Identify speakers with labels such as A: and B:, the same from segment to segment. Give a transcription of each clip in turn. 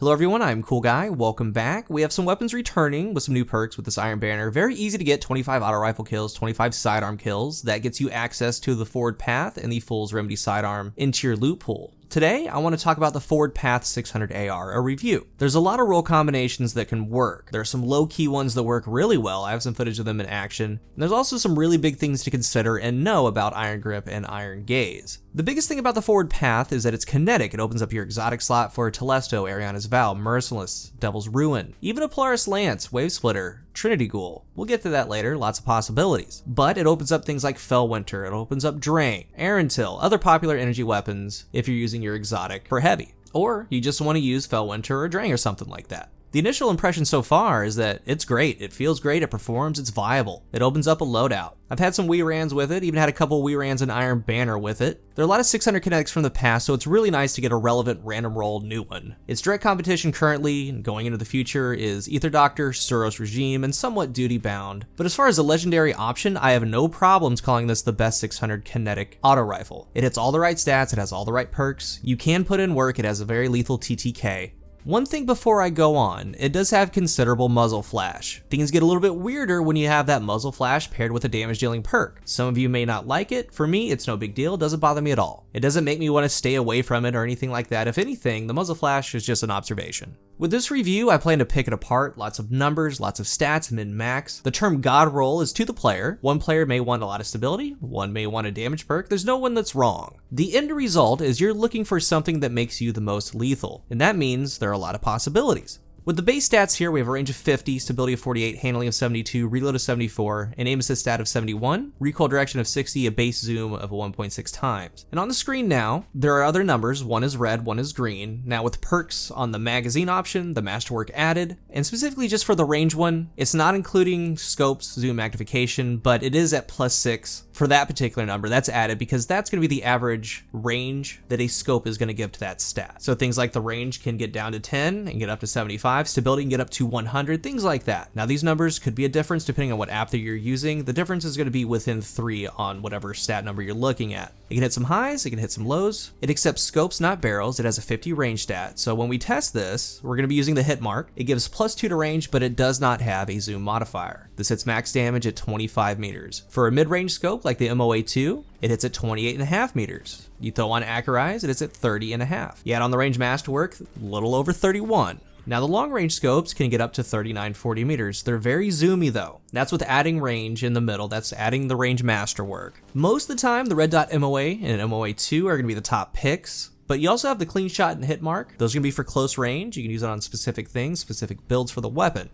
A: Hello everyone, I'm CoolGuy. Welcome back. We have some weapons returning with some new perks with this Iron Banner. Very easy to get, 25 auto rifle kills, 25 sidearm kills. That gets you access to the forward path and the Fool's Remedy sidearm into your loot pool. Today, I want to talk about the Forward Path 600 AR, a review. There's a lot of roll combinations that can work. There are some low-key ones that work really well. I have some footage of them in action. And there's also some really big things to consider and know about Iron Grip and Iron Gaze. The biggest thing about the Forward Path is that it's kinetic. It opens up your exotic slot for Telesto, Ariana's Vow, Merciless, Devil's Ruin, even a Polaris Lance, Wave Splitter, Trinity Ghoul. We'll get to that later, lots of possibilities. But it opens up things like Fellwinter, it opens up Drain, Aerontil, other popular energy weapons if you're using your exotic for heavy. Or you just want to use Fellwinter or Drain or something like that. The initial impression so far is that it's great, it feels great, it performs, it's viable. It opens up a loadout. I've had some Wii Rans with it, even had a couple Wii Rans and Iron Banner with it. There are a lot of 600 kinetics from the past, so it's really nice to get a relevant random roll new one. Its direct competition currently, and going into the future, is Ether Doctor, Suros Regime, and somewhat Duty Bound. But as far as a legendary option, I have no problems calling this the best 600 kinetic auto rifle. It hits all the right stats, it has all the right perks, you can put in work, it has a very lethal TTK. One thing before I go on, it does have considerable muzzle flash. Things get a little bit weirder when you have that muzzle flash paired with a damage dealing perk. Some of you may not like it. For me, it's no big deal, it doesn't bother me at all. It doesn't make me want to stay away from it or anything like that. If anything, the muzzle flash is just an observation. With this review, I plan to pick it apart, lots of numbers, lots of stats, min-max. The term God roll is to the player. One player may want a lot of stability, one may want a damage perk, there's no one that's wrong. The end result is you're looking for something that makes you the most lethal, and that means there are a lot of possibilities. With the base stats here, we have a range of 50, stability of 48, handling of 72, reload of 74, an aim assist stat of 71, recoil direction of 60, a base zoom of 1.6 times. And on the screen now, there are other numbers, one is red, one is green. Now with perks on the magazine option, the masterwork added, and specifically just for the range one, it's not including scopes, zoom magnification, but it is at +6 for that particular number. That's added because that's going to be the average range that a scope is going to give to that stat. So things like the range can get down to 10 and get up to 75. Stability can get up to 100, things like that. Now these numbers could be a difference depending on what app that you're using. The difference is going to be within 3 on whatever stat number you're looking at. It can hit some highs, it can hit some lows. It accepts scopes, not barrels. It has a 50 range stat. So when we test this, we're going to be using the hit mark. It gives +2 to range, but it does not have a zoom modifier. This hits max damage at 25 meters. For a mid-range scope like the MOA2, it hits at 28.5 meters. You throw on Accurize, it hits at 30.5. You add on the range masterwork, a little over 31. Now the long range scopes can get up to 39-40 meters. They're very zoomy though. That's with adding range in the middle, that's adding the range masterwork. Most of the time the red dot MOA and MOA2 are gonna be the top picks, but you also have the clean shot and hit mark. Those are gonna be for close range. You can use it on specific things, specific builds for the weapon.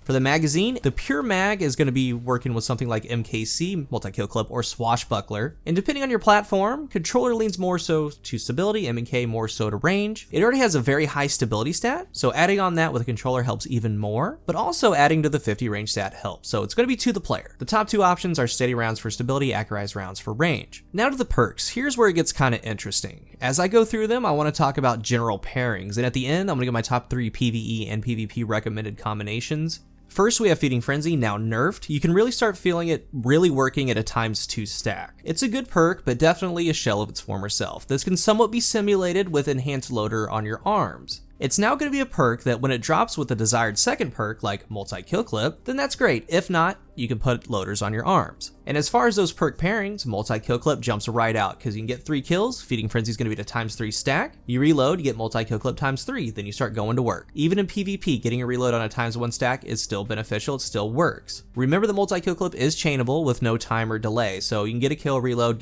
A: For the magazine, the pure mag is going to be working with something like MKC, multi-kill clip, or swashbuckler. And depending on your platform, controller leans more so to stability, M&K more so to range. It already has a very high stability stat, so adding on that with a controller helps even more, but also adding to the 50 range stat helps. So it's going to be to the player. The top 2 options are steady rounds for stability, accurized rounds for range. Now to the perks. Here's where it gets kind of interesting. As I go through them, I want to talk about general pairings, and at the end, I'm going to get my top 3 PvE and PvP recommended combinations. First, we have Feeding Frenzy, now nerfed. You can really start feeling it really working at a ×2 stack. It's a good perk, but definitely a shell of its former self. This can somewhat be simulated with Enhanced Loader on your arms. It's now going to be a perk that when it drops with the desired second perk, like multi-kill clip, then that's great. If not, you can put loaders on your arms. And as far as those perk pairings, multi-kill clip jumps right out because you can get 3 kills, Feeding Frenzy is going to be at a ×3 stack, you reload, you get multi-kill clip ×3, then you start going to work. Even in PvP, getting a reload on a ×1 stack is still beneficial, it still works. Remember the multi-kill clip is chainable with no time or delay, so you can get a kill, reload,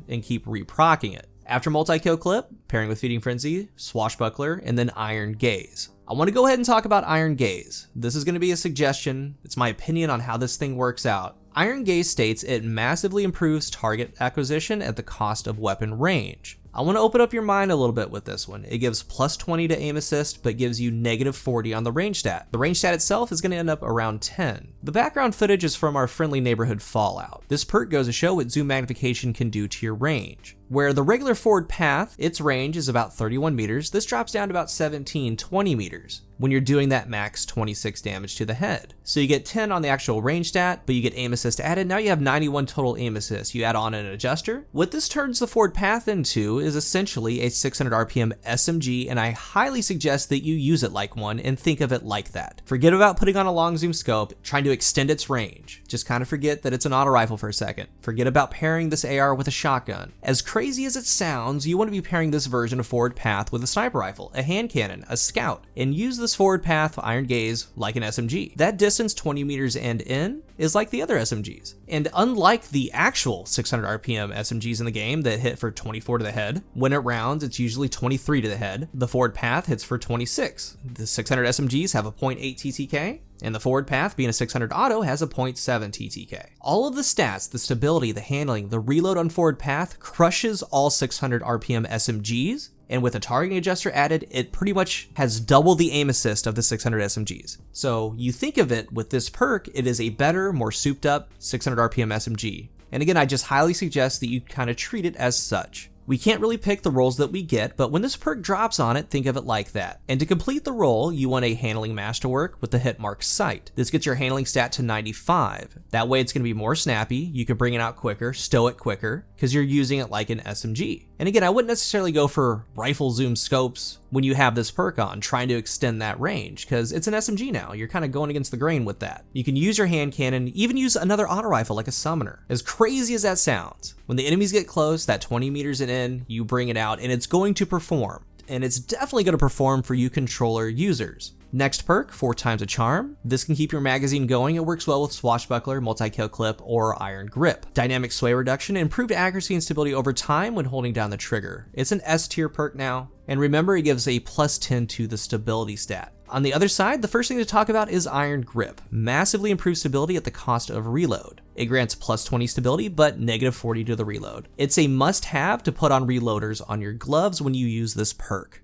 A: and keep reprocking it. After multi-kill clip, pairing with Feeding Frenzy, Swashbuckler, and then Iron Gaze. I want to go ahead and talk about Iron Gaze. This is going to be a suggestion. It's my opinion on how this thing works out. Iron Gaze states it massively improves target acquisition at the cost of weapon range. I want to open up your mind a little bit with this one. It gives +20 to aim assist, but gives you -40 on the range stat. The range stat itself is going to end up around 10. The background footage is from our friendly neighborhood Fallout. This perk goes to show what zoom magnification can do to your range. Where the regular forward path, its range is about 31 meters, this drops down to about 17-20 meters when you're doing that max 26 damage to the head. So you get 10 on the actual range stat, but you get aim assist added. Now you have 91 total aim assist. You add on an adjuster. What this turns the forward path into is essentially a 600 RPM SMG, and I highly suggest that you use it like one and think of it like that. Forget about putting on a long zoom scope, trying to extend its range. Just kind of forget that it's an auto rifle for a second. Forget about pairing this AR with a shotgun. As crazy as it sounds, you want to be pairing this version of forward path with a sniper rifle, a hand cannon, a scout, and use this forward path iron gaze like an SMG. That distance 20 meters and in is like the other SMGs. And unlike the actual 600 RPM SMGs in the game that hit for 24 to the head, when it rounds it's usually 23 to the head. The forward path hits for 26. The 600 SMGs have a 0.8 TTK, and the forward path, being a 600 auto, has a 0.7 TTK. All of the stats, the stability, the handling, the reload on forward path crushes all 600 RPM SMGs, and with a targeting adjuster added, it pretty much has double the aim assist of the 600 SMGs. So you think of it with this perk, it is a better, more souped up 600 RPM SMG. And again, I just highly suggest that you kind of treat it as such. We can't really pick the rolls that we get, but when this perk drops on it, think of it like that. And to complete the roll, you want a handling masterwork with the hit mark sight. This gets your handling stat to 95. That way it's going to be more snappy, you can bring it out quicker, stow it quicker, because you're using it like an SMG. And again, I wouldn't necessarily go for rifle zoom scopes when you have this perk on, trying to extend that range, because it's an SMG now. You're kind of going against the grain with that. You can use your hand cannon, even use another auto rifle like a summoner. As crazy as that sounds, when the enemies get close, that 20 meters and in, you bring it out and it's going to perform. And it's definitely going to perform for you controller users. Next perk, 4 times a charm. This can keep your magazine going. It works well with swashbuckler, multi-kill clip, or iron grip. Dynamic sway reduction, improved accuracy and stability over time when holding down the trigger. It's an S tier perk now. And remember, it gives a +10 to the stability stat. On the other side, the first thing to talk about is iron grip. Massively improved stability at the cost of reload. It grants +20 stability, but -40 to the reload. It's a must-have to put on reloaders on your gloves when you use this perk.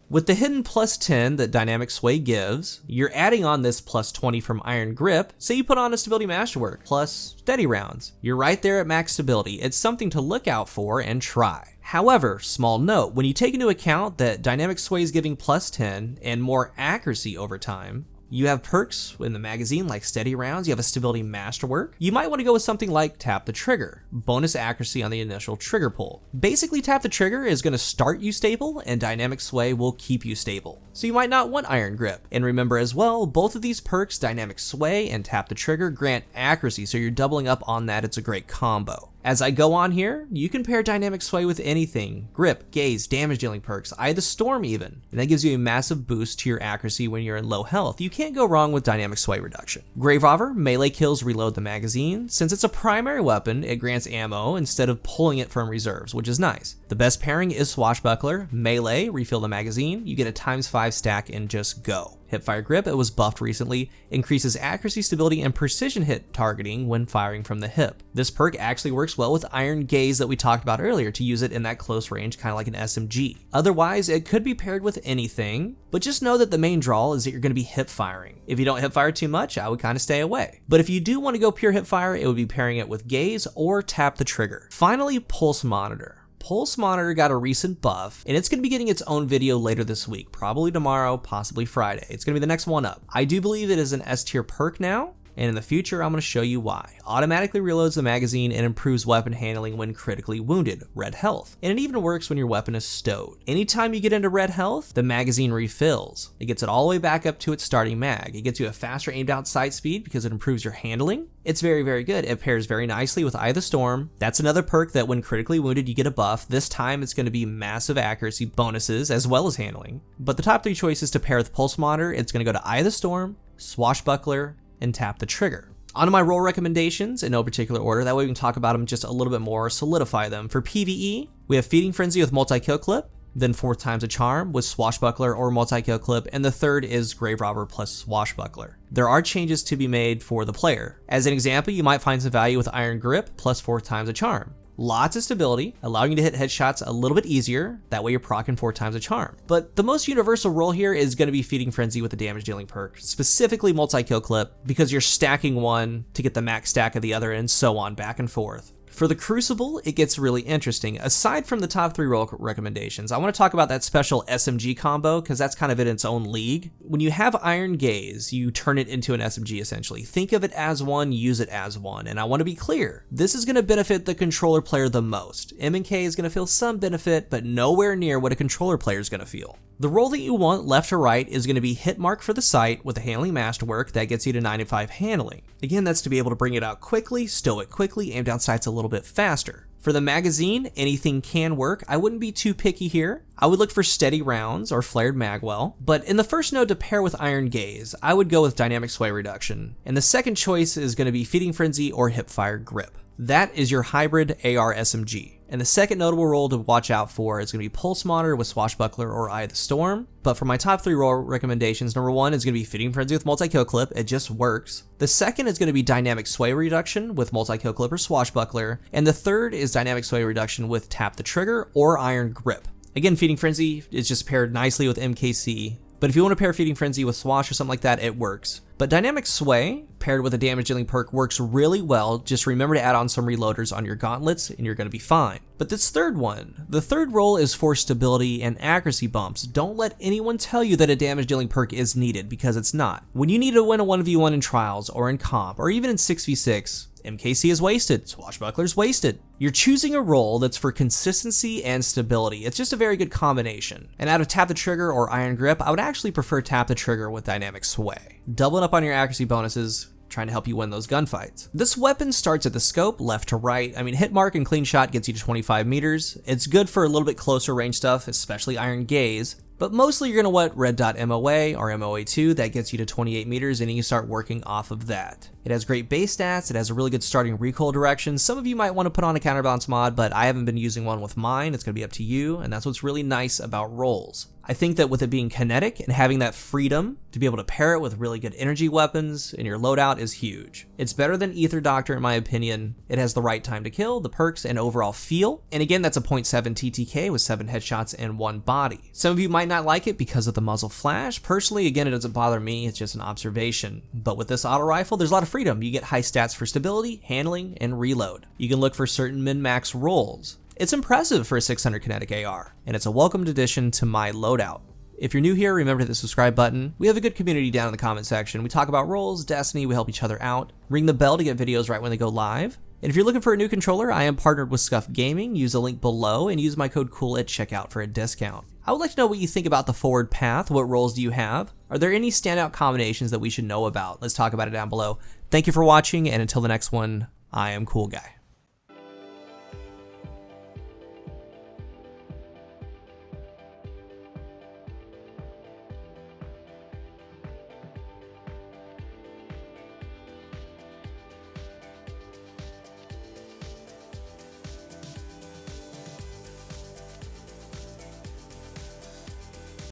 A: With the hidden +10 that Dynamic Sway gives, you're adding on this +20 from Iron Grip. Say you put on a Stability Masterwork plus steady rounds. You're right there at max stability. It's something to look out for and try. However, small note, when you take into account that Dynamic Sway is giving +10 and more accuracy over time, you have perks in the magazine like steady rounds, you have a stability masterwork. You might want to go with something like tap the trigger, bonus accuracy on the initial trigger pull. Basically, tap the trigger is going to start you stable and dynamic sway will keep you stable. So you might not want iron grip. And remember as well, both of these perks, dynamic sway and tap the trigger, grant accuracy, so you're doubling up on that. It's a great combo. As I go on here, you can pair dynamic sway with anything, grip, gaze, damage dealing perks, Eye of the Storm even, and that gives you a massive boost to your accuracy when you're in low health. You can't go wrong with dynamic sway reduction. Grave Robber, melee kills reload the magazine. Since it's a primary weapon, it grants ammo instead of pulling it from reserves, which is nice. The best pairing is Swashbuckler, melee, refill the magazine, you get a ×5 stack and just go. Hipfire Grip, it was buffed recently, increases accuracy, stability, and precision hit targeting when firing from the hip. This perk actually works well with Iron Gaze that we talked about earlier to use it in that close range, kind of like an SMG. Otherwise, it could be paired with anything, but just know that the main draw is that you're going to be hip firing. If you don't hip fire too much, I would kind of stay away. But if you do want to go pure hip fire, it would be pairing it with Gaze or tap the trigger. Finally, Pulse Monitor. Pulse Monitor got a recent buff, and it's going to be getting its own video later this week, probably tomorrow, possibly Friday. It's going to be the next one up. I do believe it is an S tier perk now, and in the future, I'm going to show you why. Automatically reloads the magazine and improves weapon handling when critically wounded, red health. And it even works when your weapon is stowed. Anytime you get into red health, the magazine refills. It gets it all the way back up to its starting mag. It gets you a faster aimed out sight speed because it improves your handling. It's very, very good. It pairs very nicely with Eye of the Storm. That's another perk that when critically wounded, you get a buff. This time it's going to be massive accuracy bonuses as well as handling. But the top 3 choices to pair with Pulse Monitor, it's going to go to Eye of the Storm, Swashbuckler, and tap the trigger. On to my role recommendations in no particular order, that way we can talk about them just a little bit more, solidify them. For PvE, we have Feeding Frenzy with multi-kill clip, then 4 times a charm with Swashbuckler or multi-kill clip, and the third is Grave Robber plus Swashbuckler. There are changes to be made for the player. As an example, you might find some value with Iron Grip plus 4 times a charm. Lots of stability, allowing you to hit headshots a little bit easier, that way you're proccing 4 times a charm. But the most universal role here is going to be Feeding Frenzy with the damage dealing perk, specifically multi-kill clip, because you're stacking one to get the max stack of the other and so on, back and forth. For the Crucible, it gets really interesting. Aside from the top 3 role recommendations, I want to talk about that special SMG combo because that's kind of in its own league. When you have Iron Gaze, you turn it into an SMG essentially. Think of it as one, use it as one. And I want to be clear, this is going to benefit the controller player the most. M&K is going to feel some benefit, but nowhere near what a controller player is going to feel. The role that you want left to right is going to be hit mark for the sight with a handling masterwork that gets you to 95 handling. Again, that's to be able to bring it out quickly, stow it quickly, aim down sights a little bit faster. For the magazine, anything can work. I wouldn't be too picky here. I would look for steady rounds or flared magwell, but in the first node to pair with Iron Gaze, I would go with dynamic sway reduction. And the second choice is going to be feeding frenzy or hipfire grip. That is your hybrid AR SMG. And the second notable role to watch out for is going to be Pulse Monitor with Swashbuckler or Eye of the Storm. But for my top 3 role recommendations, number 1 is going to be Feeding Frenzy with Multi-Kill Clip. It just works. The second is going to be Dynamic Sway Reduction with Multi-Kill Clip or Swashbuckler. And the third is Dynamic Sway Reduction with Tap the Trigger or Iron Grip. Again, Feeding Frenzy is just paired nicely with MKC. But if you want to pair Feeding Frenzy with Swash or something like that, it works. But Dynamic Sway, paired with a damage dealing perk, works really well. Just remember to add on some reloaders on your gauntlets and you're going to be fine. But this third one, the third role is for stability and accuracy bumps. Don't let anyone tell you that a damage dealing perk is needed, because it's not. When you need to win a 1v1 in trials or in comp or even in 6v6, MKC is wasted, Swashbuckler's wasted. You're choosing a role that's for consistency and stability. It's just a very good combination. And out of Tap the Trigger or Iron Grip, I would actually prefer Tap the Trigger with Dynamic Sway. Doubling up on your accuracy bonuses, trying to help you win those gunfights. This weapon starts at the scope, left to right. I mean, hit mark and clean shot gets you to 25 meters. It's good for a little bit closer range stuff, especially Iron Gaze. But mostly you're going to want red dot MOA or MOA2, that gets you to 28 meters, and you can start working off of that. It has great base stats, it has a really good starting recoil direction. Some of you might want to put on a counterbalance mod, but I haven't been using one with mine. It's going to be up to you, and that's what's really nice about rolls. I think that with it being kinetic and having that freedom to be able to pair it with really good energy weapons in your loadout is huge. It's better than Ether Doctor in my opinion. It has the right time to kill, the perks, and overall feel. And again, that's a 0.7 TTK with 7 headshots and 1 body. Some of you might not like it because of the muzzle flash. Personally, again, it doesn't bother me. It's just an observation. But with this auto rifle, there's a lot of freedom. You get high stats for stability, handling, and reload. You can look for certain min-max rolls. It's impressive for a 600 kinetic AR, and it's a welcomed addition to my loadout. If you're new here, remember to hit the subscribe button. We have a good community down in the comment section. We talk about roles, Destiny, we help each other out. Ring the bell to get videos right when they go live. And if you're looking for a new controller, I am partnered with Scuff Gaming. Use the link below and use my code COOL at checkout for a discount. I would like to know what you think about the forward path. What roles do you have? Are there any standout combinations that we should know about? Let's talk about it down below. Thank you for watching, and until the next one, I am CoolGuy.